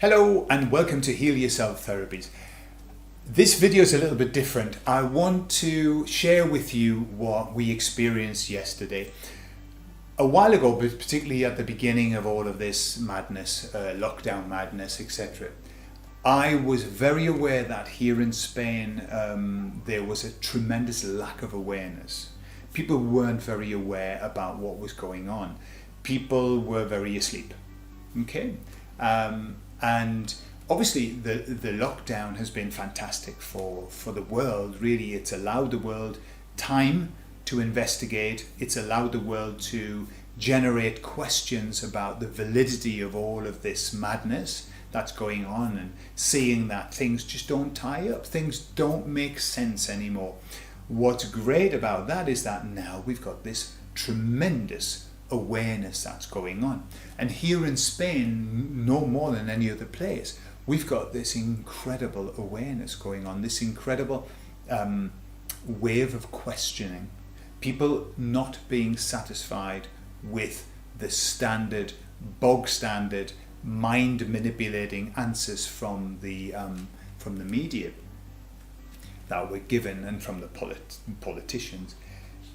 Hello and welcome to Heal Yourself Therapies. This video is a little bit different. I want to share with you what we experienced yesterday. A while ago, but particularly at the beginning of all of this madness, lockdown madness, etc., I was very aware that here in Spain there was a tremendous lack of awareness. People weren't very aware about what was going on. People were very asleep. Okay? And obviously the lockdown has been fantastic for the world. Really, it's allowed the world time to investigate. It's allowed the world to generate questions about the validity of all of this madness that's going on, and seeing that things just don't tie up, things don't make sense anymore. What's great about that is that now we've got this tremendous awareness that's going on, and here in Spain, no more than any other place, we've got this incredible awareness going on, this incredible wave of questioning, people not being satisfied with the standard, bog standard, mind manipulating answers from the media that were given, and from the politicians.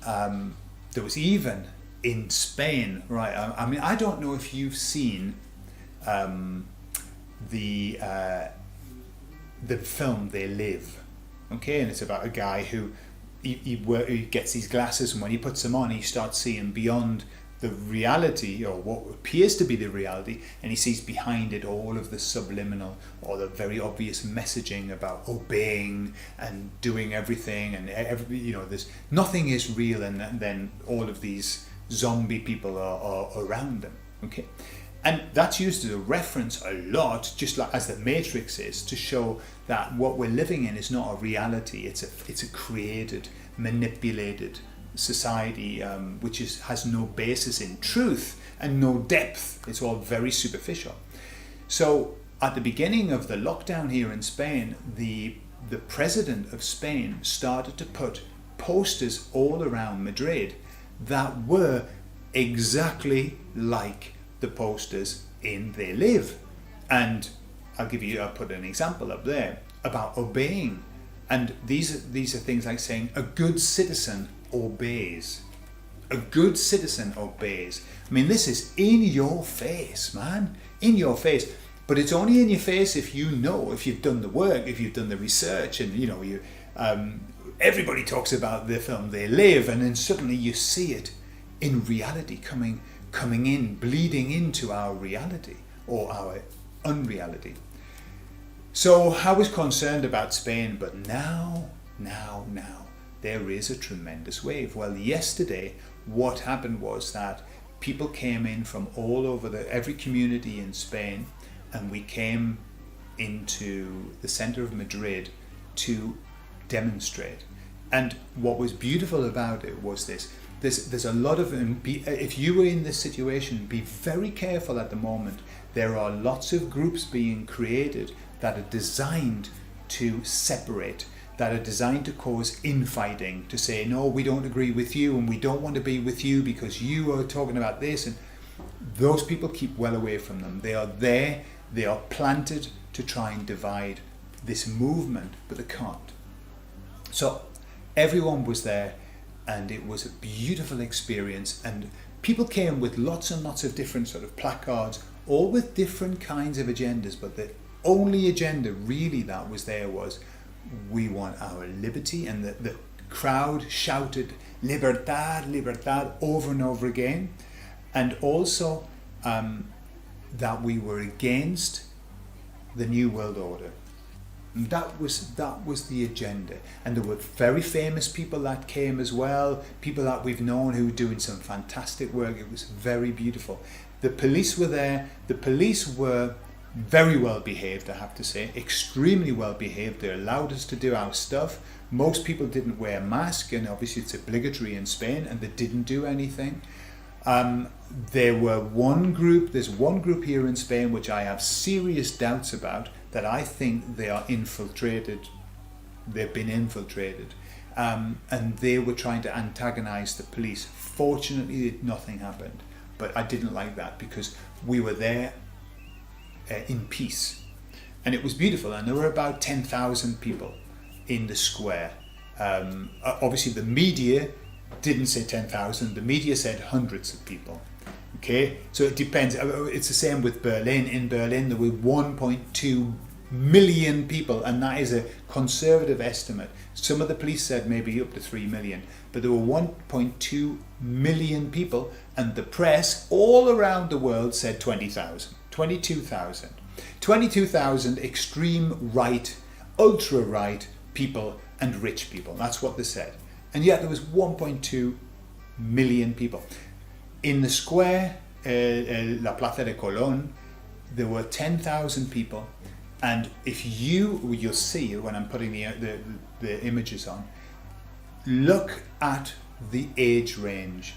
There was even in Spain, right? I mean, I don't know if you've seen the film They Live, okay? And it's about a guy who he gets these glasses, and when he puts them on, he starts seeing beyond the reality, or what appears to be the reality, and he sees behind it all of the subliminal or the very obvious messaging about obeying and doing everything, and there's nothing is real, and then all of these zombie people are around them. Okay, and that's used as a reference a lot, just like as the Matrix is, to show that what we're living in is not a reality. It's a created, manipulated society, which has no basis in truth and no depth. It's all very superficial. So at the beginning of the lockdown here in Spain, the president of Spain started to put posters all around Madrid that were exactly like the posters in They Live. And I'll put an example up there about obeying. And these are things like saying a good citizen obeys. A good citizen obeys. I mean, this is in your face, man. In your face. But it's only in your face if you've done the work, if you've done the research, and everybody talks about the film They Live, and then suddenly you see it in reality coming in, bleeding into our reality or our unreality. So I was concerned about Spain, but now there is a tremendous wave. Well, yesterday what happened was that people came in from all over every community in Spain, and we came into the center of Madrid to demonstrate. And what was beautiful about it was this. There's a lot of, if you were in this situation, be very careful at the moment. There are lots of groups being created that are designed to separate, that are designed to cause infighting, to say, no, we don't agree with you, and we don't want to be with you because you are talking about this. And those people, keep well away from them. They are there, they are planted to try and divide this movement, but they can't. So everyone was there, and it was a beautiful experience, and people came with lots and lots of different sort of placards, all with different kinds of agendas, but the only agenda really that was there was, we want our liberty. And the crowd shouted libertad, libertad over and over again, and also that we were against the New World Order. And that was the agenda. And there were very famous people that came as well, people that we've known who were doing some fantastic work. It was very beautiful. The police were there. The police were very well behaved, I have to say, extremely well behaved. They allowed us to do our stuff. Most people didn't wear a mask, and obviously it's obligatory in Spain, and they didn't do anything. There's one group here in Spain which I have serious doubts about, that I think they are infiltrated. They've been infiltrated, and they were trying to antagonize the police. Fortunately, nothing happened, but I didn't like that, because we were there in peace. And it was beautiful, and there were about 10,000 people in the square. Obviously the media didn't say 10,000, the media said hundreds of people. Okay, so it depends. It's the same with Berlin. In Berlin there were 1.2 million people, and that is a conservative estimate. Some of the police said maybe up to 3 million, but there were 1.2 million people, and the press all around the world said 20,000, 22,000. 22,000 extreme right, ultra right people and rich people. That's what they said. And yet there was 1.2 million people. In the square, La Plaza de Colón, there were 10,000 people. And if you'll see when I'm putting the images on, look at the age range.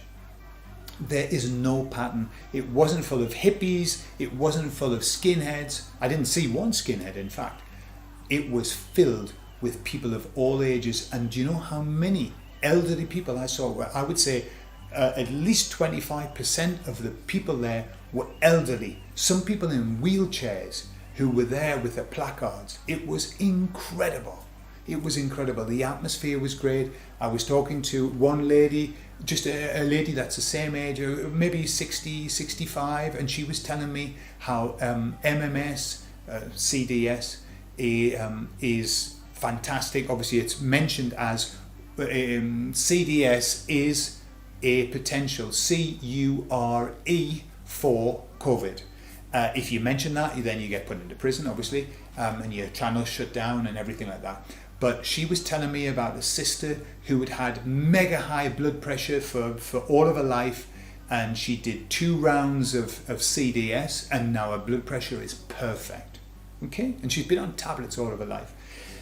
There is no pattern. It wasn't full of hippies. It wasn't full of skinheads. I didn't see one skinhead, in fact. It was filled with people of all ages. And do you know how many elderly people I saw? I would say at least 25% of the people there were elderly. Some people in wheelchairs who were there with their placards. It was incredible. It was incredible. The atmosphere was great. I was talking to one lady, just a lady that's the same age, maybe 60, 65, and she was telling me how MMS, CDS, is fantastic. Obviously, it's mentioned as CDS is a potential CURE for COVID. If you mention that, then you get put into prison, obviously, and your channel's shut down and everything like that. But she was telling me about a sister who had had mega high blood pressure for all of her life, and she did 2 rounds of CDS, and now her blood pressure is perfect. Okay, and she's been on tablets all of her life.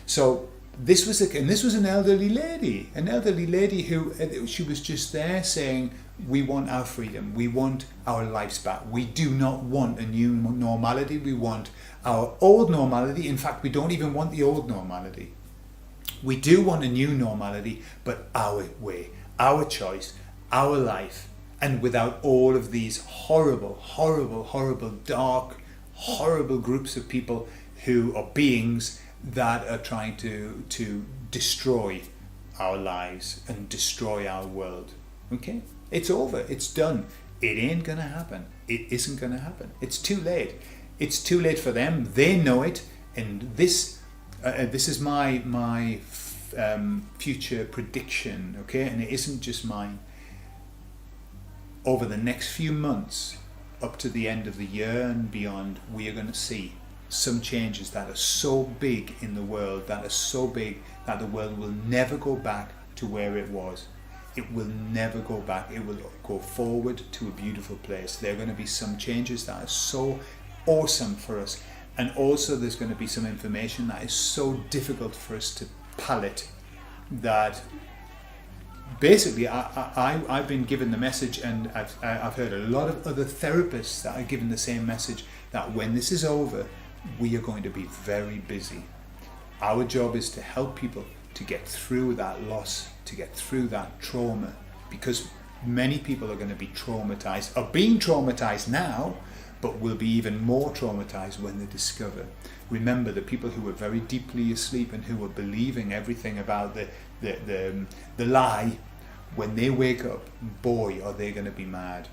So this was an elderly lady who she was just there saying, we want our freedom, we want our lives back, we do not want a new normality, we want our old normality. In fact, we don't even want the old normality. We do want a new normality, but our way, our choice, our life, and without all of these horrible, dark, horrible groups of people who are beings that are trying to destroy our lives and destroy our world. Okay? It's over. It's done. It ain't gonna happen. It isn't gonna happen. It's too late. It's too late for them. They know it. And this is my future prediction. Okay, and it isn't just mine. Over the next few months, up to the end of the year and beyond, we are going to see some changes that are so big in the world, that are so big that the world will never go back to where it was. It will never go back. It will go forward to a beautiful place. There are going to be some changes that are so awesome for us. And also there's going to be some information that is so difficult for us to palate that basically I've been given the message, and I've heard a lot of other therapists that are given the same message, that when this is over, we are going to be very busy. Our job is to help people to get through that loss, to get through that trauma, because many people are going to be traumatized, are being traumatized now, but will be even more traumatized when they discover. Remember, the people who were very deeply asleep and who were believing everything about the lie, when they wake up, boy, are they going to be mad.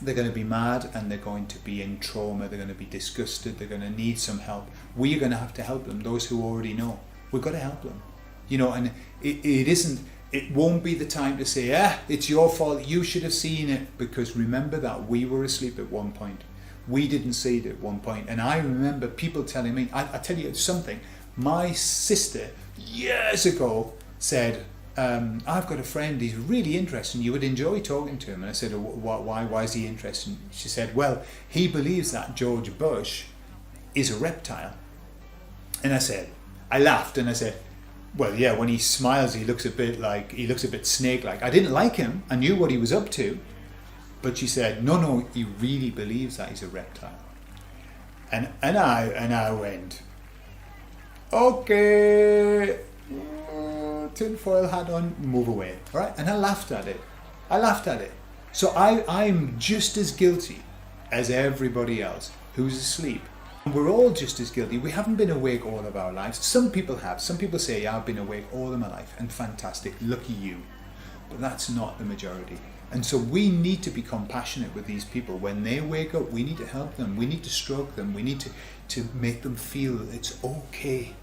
They're going to be mad, and they're going to be in trauma. They're going to be disgusted. They're going to need some help. We are going to have to help them. Those who already know, we've got to help them. You know, and it won't be the time to say, it's your fault, you should have seen it, because remember that we were asleep at one point. We didn't see it at one point. And I remember people telling me, I tell you something, my sister years ago said, I've got a friend, he's really interesting, you would enjoy talking to him. And I said, why is he interesting? She said, well, he believes that George Bush is a reptile. And I laughed and I said, well, yeah, when he smiles, he looks a bit snake-like. I didn't like him. I knew what he was up to. But she said, no, he really believes that he's a reptile. And I went, okay, tinfoil hat on, move away. All right? And I laughed at it. So I'm just as guilty as everybody else who's asleep. And we're all just as guilty. We haven't been awake all of our lives. Some people have. Some people say, yeah, I've been awake all of my life, and fantastic, lucky you. But that's not the majority. And so we need to be compassionate with these people. When they wake up, we need to help them. We need to stroke them. We need to make them feel that it's okay.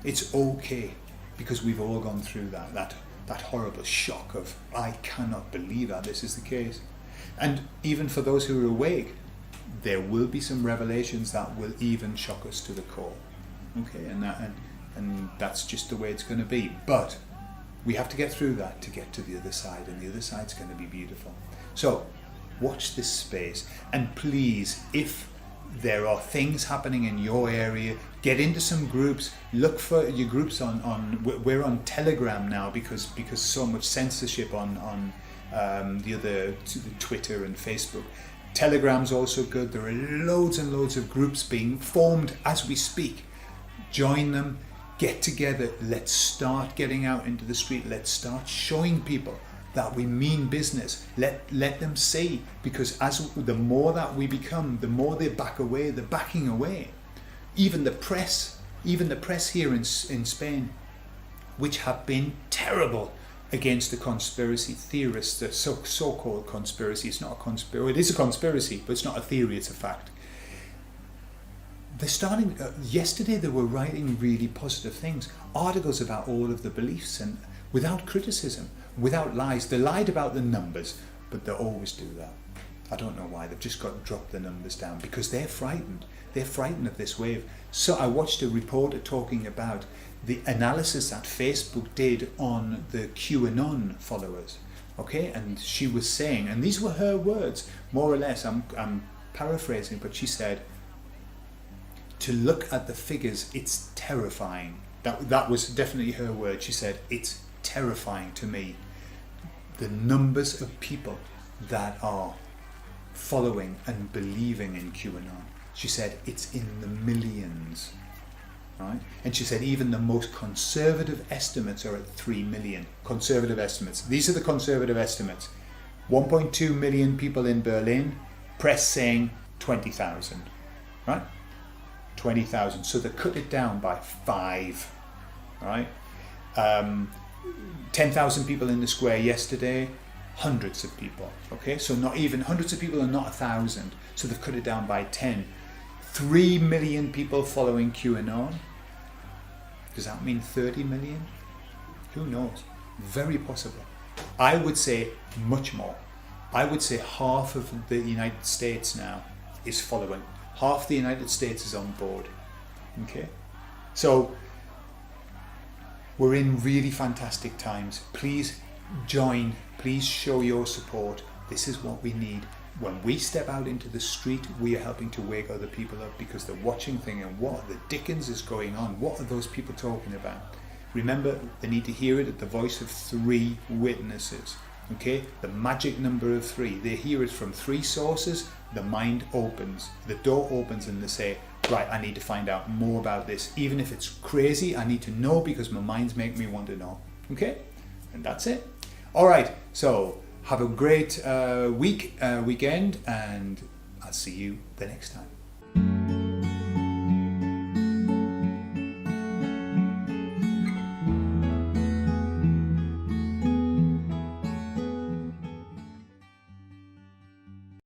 It's okay. Because we've all gone through that horrible shock of, I cannot believe that this is the case. And even for those who are awake, there will be some revelations that will even shock us to the core. Okay, and that's just the way it's going to be. But we have to get through that to get to the other side, and the other side's going to be beautiful. So watch this space, and please, if there are things happening in your area, get into some groups. Look for your groups we're on Telegram now because so much censorship on the Twitter and Facebook. Telegram's also good. There are loads and loads of groups being formed as we speak. Join them, get together, let's start getting out into the street, let's start showing people that we mean business. Let them see, because the more that we become, the more they back away, they're backing away. Even the press here in Spain, which have been terrible against the conspiracy theorists, the so-called conspiracy. It's not a conspiracy. It is a conspiracy, but it's not a theory, it's a fact. They're starting, yesterday they were writing really positive things, articles about all of the beliefs, and without criticism, without lies. They lied about the numbers, but they always do that. I don't know why. They've just got to drop the numbers down because they're frightened. They're frightened of this wave. So I watched a reporter talking about the analysis that Facebook did on the QAnon followers. Okay, and she was saying, and these were her words, more or less, I'm paraphrasing, but she said, to look at the figures, it's terrifying. That was definitely her word. She said, it's terrifying to me, the numbers of people that are following and believing in QAnon. She said, it's in the millions. Right? And she said even the most conservative estimates are at 3 million. Conservative estimates. These are the conservative estimates. 1.2 million people in Berlin, press saying 20,000. Right? 20,000. So they cut it down by 5. Right? 10,000 people in the square yesterday, hundreds of people. Okay? So not even hundreds of people are not 1,000. So they've cut it down by 10. 3 million people following QAnon. Does that mean 30 million? Who knows? Very possible. I would say much more. I would say half of the United States now is following. Half the United States is on board. Okay? So we're in really fantastic times. Please join. Please show your support. This is what we need. When we step out into the street, we are helping to wake other people up because they're watching things and what the dickens is going on? What are those people talking about? Remember, they need to hear it at the voice of 3 witnesses. Okay? The magic number of 3. They hear it from 3 sources, the mind opens. The door opens and they say, right, I need to find out more about this. Even if it's crazy, I need to know because my minds make me want to know. Okay? And that's it. All right, so have a great weekend, and I'll see you the next time.